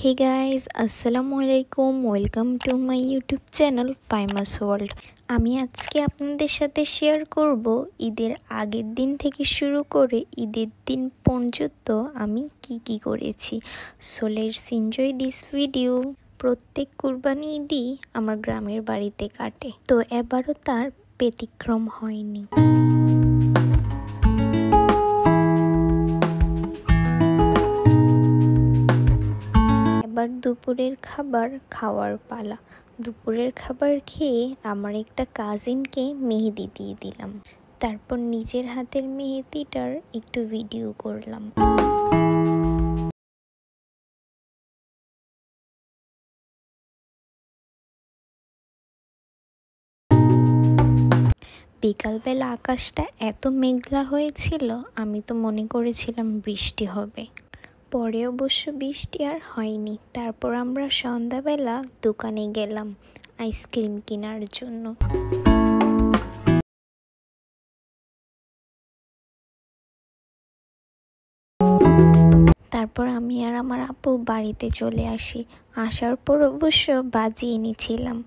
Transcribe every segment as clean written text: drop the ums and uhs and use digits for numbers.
Hey guys, আসসালামু আলাইকুম, welcome to my YouTube channel Famous World. আমি আজকে আপনাদের সাথে শেয়ার করব ঈদের আগের দিন থেকে শুরু করে ঈদের দিন পর্যন্ত আমি কি করেছি। So let's enjoy this video. প্রত্যেক কুরবানি ঈদই আমার গ্রামের বাড়িতে কাটে, তো এবারও তার ব্যতিক্রম হয়নি। এবার দুপুরের খাবার খাওয়ার পালা। দুপুরের খাবার খেয়ে আমার একটা কাজিনকে মেহেদি দিয়ে দিলাম, তারপর নিজের হাতের মেহেদিটার একটু ভিডিও করলাম। বিকালবেলা আকাশটা এত মেঘলা হয়েছিল, আমি তো মনে করেছিলাম বৃষ্টি হবে। পরে অবশ্য বৃষ্টি আর হয়নি। তারপর আমরা সন্ধ্যাবেলা দোকানে গেলাম আইসক্রিম কেনার জন্য। তারপর আমি আর আমার আপু বাড়িতে চলে আসি। আসার পর অবশ্য বাজি এনেছিলাম,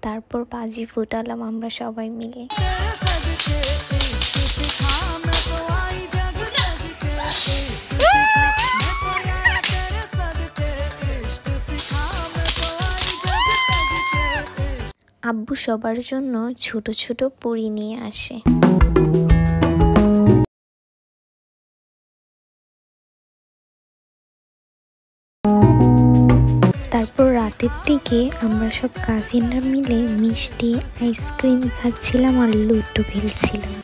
তারপর বাজি ফুটালাম আমরা সবাই মিলে। আব্বু সবার জন্য ছোট ছোট পুরি নিয়ে আসে। তারপর রাতের দিকে আমরা সব কাজিনরা মিলে মিষ্টি আইসক্রিম খাচ্ছিলাম আর লুডো খেলছিলাম।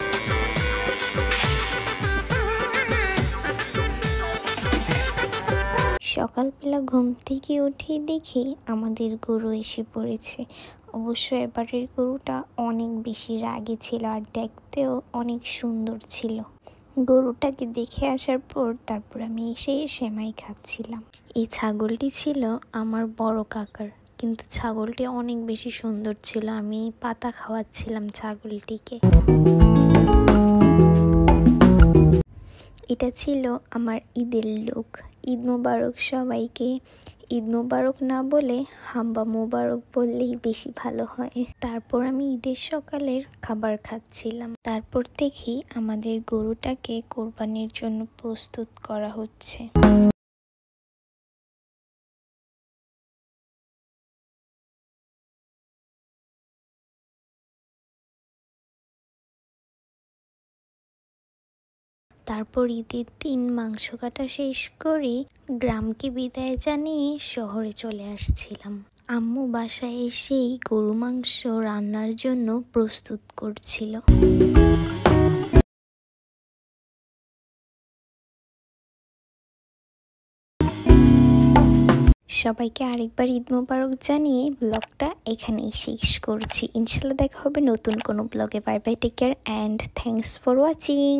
সকালবেলা ঘুম থেকে উঠে দেখি আমাদের গরু এসে পড়েছে। অবশ্য এবারের গরুটা অনেক বেশি রাগী ছিল আর দেখতেও অনেক সুন্দর ছিল। গরুটাকে দেখে আসার পর তারপর আমি এসে সেমাই খাচ্ছিলাম। এই ছাগলটি ছিল আমার বড় কাকার, কিন্তু ছাগলটি অনেক বেশি সুন্দর ছিল। আমি পাতা খাওয়াচ্ছিলাম ছাগলটিকে। এটা ছিল আমার ঈদের লুক। ঈদ মোবারক সবাইকে। ঈদ মোবারক না বলে হাম্বা মোবারক বললেই বেশি ভালো হয়। তারপর আমি ঈদের সকালের খাবার খাচ্ছিলাম। তারপর দেখি আমাদের গরুটাকে কোরবানির জন্য প্রস্তুত করা হচ্ছে। তারপর ঈদের দিন মাংস কাটা শেষ করে গ্রামকে বিদায় জানিয়ে শহরে চলে আসছিলাম। আম্মু বাসায় এসেই গরু মাংস রান্নার জন্য প্রস্তুত করছিল। সবাইকে আরেকবার ঈদ মোবারক জানিয়ে ব্লগটা এখানেই শেষ করছি। ইনশাল্লাহ দেখা হবে নতুন কোনো ব্লগে। Bye bye, take care and thanks for watching.